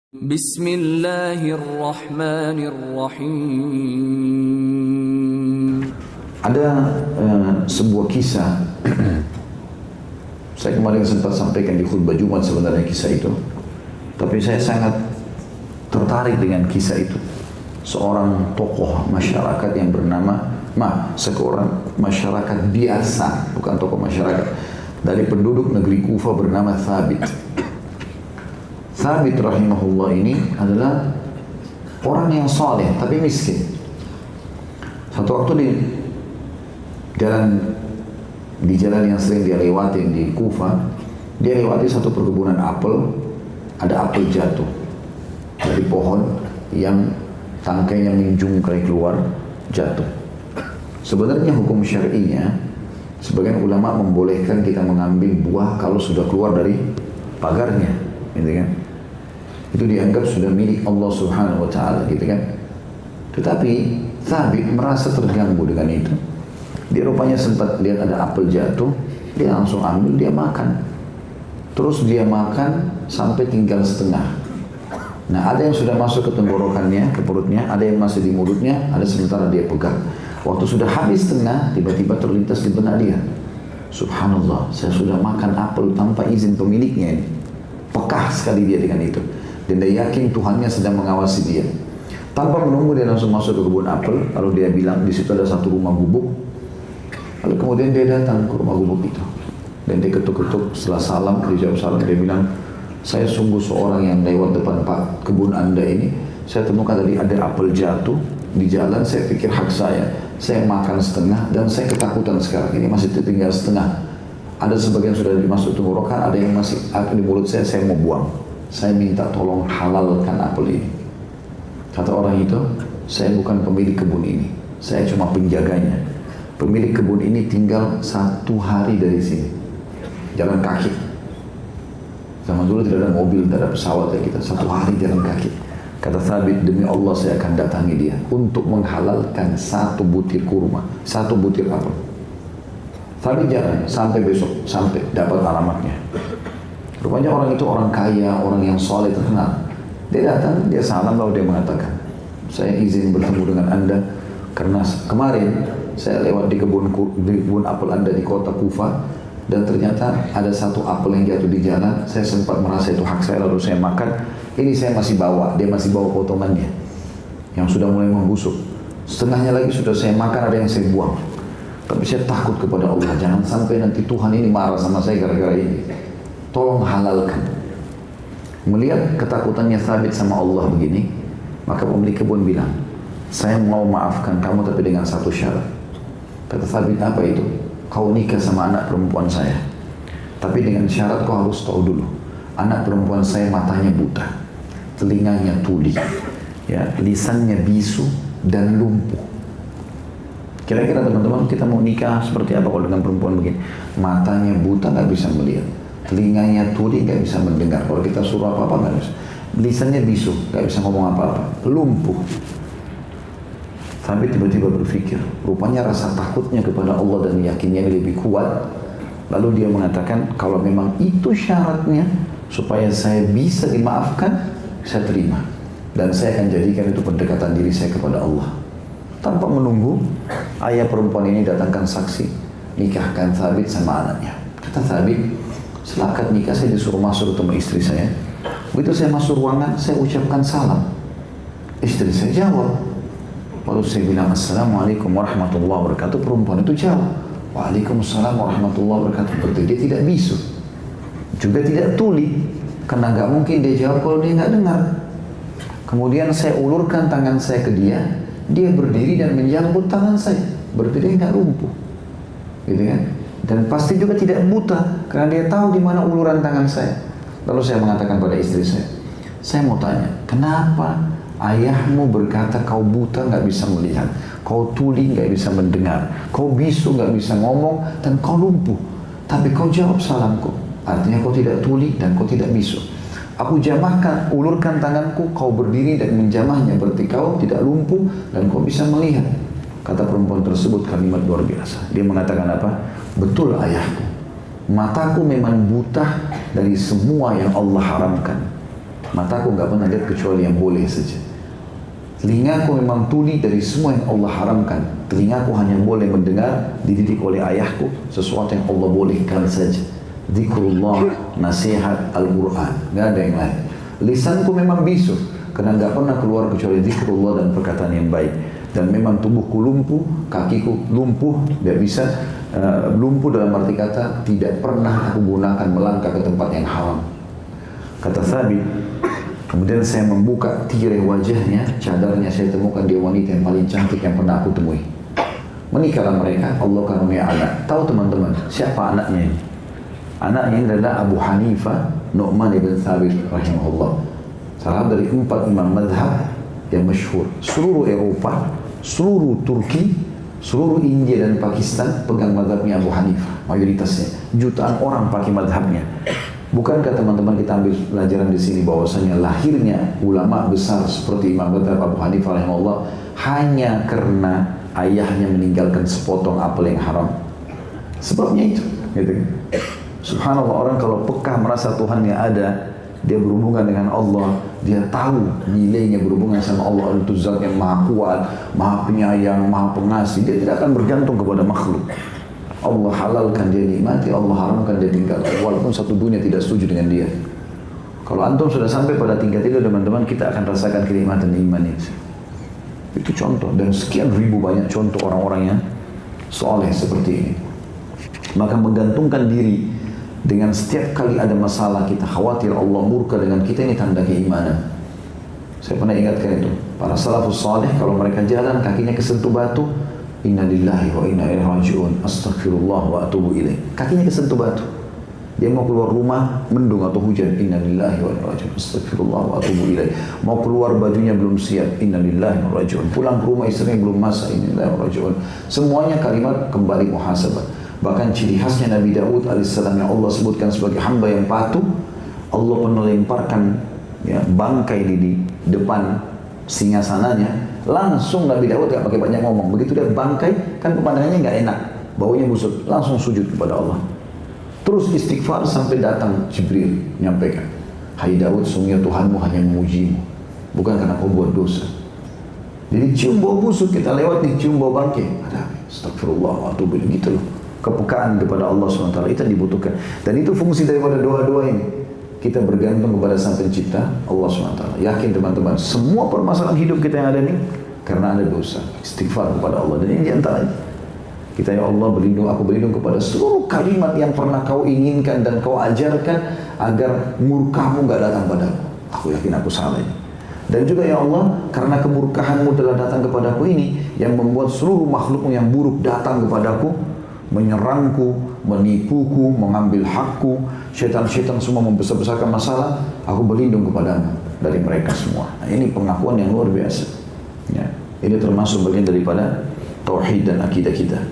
Bismillahirrahmanirrahim. Ada sebuah kisah. Saya kemarin sempat sampaikan di khutbah Jumat sebenarnya kisah itu. Tapi saya sangat tertarik dengan kisah itu. Seorang tokoh masyarakat yang bernama seorang masyarakat biasa, bukan tokoh masyarakat, dari penduduk negeri Kufa bernama Thabit. Thabit rahimahullah ini adalah orang yang saleh tapi miskin. Satu waktu di jalan yang sering dia lewati di Kufa, dia lewati satu perkebunan apel. Ada apel jatuh dari pohon yang tangkainya menjungkrai keluar, jatuh. Sebenarnya hukum syar'inya, sebagian ulama membolehkan kita mengambil buah kalau sudah keluar dari pagarnya, gitu kan? Itu dianggap sudah milik Allah Subhanahu wa taala, gitu kan? Tetapi Thabit merasa terganggu dengan itu. Dia rupanya sempat lihat ada apel jatuh, dia langsung ambil, dia makan. Terus dia makan sampai tinggal setengah. Nah, ada yang sudah masuk ke tenggorokannya, ke perutnya, ada yang masih di mulutnya, ada sementara dia pegang. Waktu sudah habis setengah, tiba-tiba terlintas di benak dia. Subhanallah, saya sudah makan apel tanpa izin pemiliknya ini. Pekah sekali dia dengan itu. Dan dia yakin Tuhannya sedang mengawasi dia. Tanpa menunggu dia langsung masuk ke kebun apel, lalu dia bilang di situ ada satu rumah gubuk. Lalu kemudian dia datang ke rumah gubuk itu. Dan dia ketuk-ketuk, setelah salam, dia jawab salam, dia bilang, saya sungguh seorang yang lewat depan kebun anda ini, saya temukan tadi ada apel jatuh di jalan, saya pikir hak saya makan setengah dan saya ketakutan sekarang, ini masih tinggal setengah. Ada sebagian sudah dimasuk tenggorokan, ada yang masih di mulut saya mau buang. Saya minta tolong halalkan apel ini. Kata orang itu, saya bukan pemilik kebun ini, saya cuma penjaganya. Pemilik kebun ini tinggal 1 hari dari sini, jalan kaki. Zaman dulu tidak ada mobil, tidak ada pesawat ya kita, 1 hari jalan kaki. Kata Thabit, demi Allah saya akan datangi dia untuk menghalalkan 1 butir kurma, 1 butir apel. Thabit jalan sampai besok, sampai dapat alamatnya. Rupanya orang itu orang kaya, orang yang soleh terkenal. Dia datang, dia salam, lalu dia mengatakan, saya izin bertemu dengan anda karena kemarin saya lewat di kebun apel anda di kota Kufa, dan ternyata ada 1 apel yang jatuh di jalan. Saya sempat merasa itu hak saya, lalu saya makan. Ini saya masih bawa, dia masih bawa potongannya yang sudah mulai membusuk. Setengahnya lagi sudah saya makan, ada yang saya buang. Tapi saya takut kepada Allah, jangan sampai nanti Tuhan ini marah sama saya gara-gara ini. Tolong halalkan. Melihat ketakutannya Thabit sama Allah begini, maka pemilik kebun bilang, saya mau maafkan kamu tapi dengan 1 syarat. Kata Thabit, apa itu? Kau nikah sama anak perempuan saya. Tapi dengan syarat kau harus tahu dulu, anak perempuan saya matanya buta, telinganya tuli, ya, lisannya bisu dan lumpuh. Kira-kira teman-teman, kita mau nikah seperti apa kalau dengan perempuan begini? Matanya buta, nggak bisa melihat, telinganya tuli, nggak bisa mendengar. Kalau kita suruh apa-apa nggak bisa. Lisannya bisu, nggak bisa ngomong apa-apa, lumpuh. Tapi tiba-tiba berpikir, rupanya rasa takutnya kepada Allah dan yakinnya lebih kuat. Lalu dia mengatakan, kalau memang itu syaratnya supaya saya bisa dimaafkan, saya terima. Dan saya akan jadikan itu pendekatan diri saya kepada Allah. Tanpa menunggu, ayah perempuan ini datangkan saksi, nikahkan Thabit sama anaknya. Kata Thabit, setelah akad nikah saya disuruh masuk ketemu istri saya. Begitu saya masuk ruangan, saya ucapkan salam. Istri saya jawab. Lalu saya bilang, Assalamualaikum warahmatullahi wabarakatuh. Perempuan itu jawab, Waalaikumsalam warahmatullahi wabarakatuh. Berarti dia tidak bisu, juga tidak tuli, karena nggak mungkin dia jawab kalau dia nggak dengar. Kemudian saya ulurkan tangan saya ke dia, dia berdiri dan menjambut tangan saya. Berarti dia nggak lumpuh, gitu kan? Dan pasti juga tidak buta, karena dia tahu di mana uluran tangan saya. Lalu saya mengatakan pada istri saya mau tanya, kenapa ayahmu berkata kau buta nggak bisa melihat, kau tuli nggak bisa mendengar, kau bisu nggak bisa ngomong, dan kau lumpuh. Tapi kau jawab salamku, artinya kau tidak tuli dan kau tidak bisu. Aku jamahkan, ulurkan tanganku, kau berdiri dan menjamahnya, berarti kau tidak lumpuh dan kau bisa melihat. Kata perempuan tersebut kalimat luar biasa. Dia mengatakan apa? Betul ayahku, mataku memang buta dari semua yang Allah haramkan. Mataku nggak pernah lihat kecuali yang boleh saja. Telingaku memang tuli dari semua yang Allah haramkan. Telingaku hanya boleh mendengar, dididik oleh ayahku, sesuatu yang Allah bolehkan saja. Zikrullah, nasihat, Al-Quran, nggak ada yang lain. Lisanku memang bisu, karena nggak pernah keluar kecuali zikrullah dan perkataan yang baik. Dan memang tubuhku lumpuh, kakiku lumpuh, tidak bisa lumpuh dalam arti kata tidak pernah aku gunakan melangkah ke tempat yang haram. Kata Thabit, kemudian saya membuka tirai wajahnya, cadarnya saya temukan dia wanita yang paling cantik yang pernah aku temui. Menikahlah mereka, Allah karunia anak. Tahu teman-teman, siapa anaknya ini? Anaknya ini adalah Abu Hanifah Nu'man ibn Thabit rahimahullah. Salah dari 4 imam madhab yang masyhur. Seluruh Eropa, seluruh Turki, seluruh India dan Pakistan pegang madhabnya Abu Hanifah, mayoritasnya. Jutaan orang pakai madhabnya. Bukankah teman-teman kita ambil pelajaran di sini bahwasanya lahirnya ulama besar seperti Imam madhab Abu Hanifah rahimahullah hanya karena ayahnya meninggalkan sepotong apel yang haram. Sebabnya itu, gitu. Subhanallah, orang kalau peka merasa Tuhannya ada, dia berhubungan dengan Allah, dia tahu nilainya berhubungan sama Allah, itu zat yang maha kuat, maha penyayang, maha pengasih. Dia tidak akan bergantung kepada makhluk. Allah halalkan dia nikmati, Allah haramkan dia tinggalkan, walaupun satu dunia tidak setuju dengan dia. Kalau antum sudah sampai pada tingkat itu teman-teman, kita akan rasakan kenikmatan iman itu. Itu contoh, dan sekian ribu banyak contoh orang-orang yang soleh seperti ini. Maka menggantungkan diri dengan setiap kali ada masalah kita khawatir Allah murka dengan kita, ini tanda keimanan. Saya pernah ingatkan itu, para salafus saleh kalau mereka jalan kakinya kesentuh batu, inna lillahi wa inna ilaihi raji'un, astaghfirullah wa atubu ilaih. Kakinya kesentuh batu. Dia mau keluar rumah, mendung atau hujan, inna lillahi wa inna ilaihi raji'un, astaghfirullah wa atubu ilaih. Mau keluar bajunya belum siap, inna lillahi wa inna ilaihi raji'un. Pulang ke rumah istrinya belum masak, inna lillahi wa inna ilaihi raji'un. Semuanya kalimat kembali muhasabah. Bahkan ciri khasnya Nabi Daud alaihissalam yang Allah sebutkan sebagai hamba yang patuh, Allah pernah lemparkan ya, bangkai di depan singgasananya, langsung Nabi Daud gak pakai banyak ngomong. Begitu lihat bangkai, kan pemandangannya gak enak, baunya busuk, langsung sujud kepada Allah. Terus istighfar sampai datang Jibril menyampaikan, hai Daud, sungguh Tuhanmu hanya memujimu, bukan karena kau buat dosa. Jadi cium bau busuk, kita lewat nih, cium bau bangkai, ada astagfirullah wa atubu ilaih, gitu loh. Kepekaan kepada Allah SWT itu yang dibutuhkan. Dan itu fungsi daripada doa-doa ini. Kita bergantung kepada Sang Pencipta Allah SWT. Yakin teman-teman, semua permasalahan hidup kita yang ada ini karena ada dosa. Istighfar kepada Allah. Dan ini diantaranya. Kita, ya Allah, aku berlindung kepada seluruh kalimat yang pernah kau inginkan dan kau ajarkan agar murkamu gak datang padaku. Aku yakin aku salah ini. Dan juga ya Allah, karena kemurkahanmu telah datang kepadaku ini, yang membuat seluruh makhlukmu yang buruk datang kepadaku, menyerangku, menipuku, mengambil hakku, syaitan-syaitan semua membesar-besarkan masalah, aku berlindung kepadamu dari mereka semua. Nah, ini pengakuan yang luar biasa. Ya, ini termasuk bagian daripada tauhid dan akidah kita.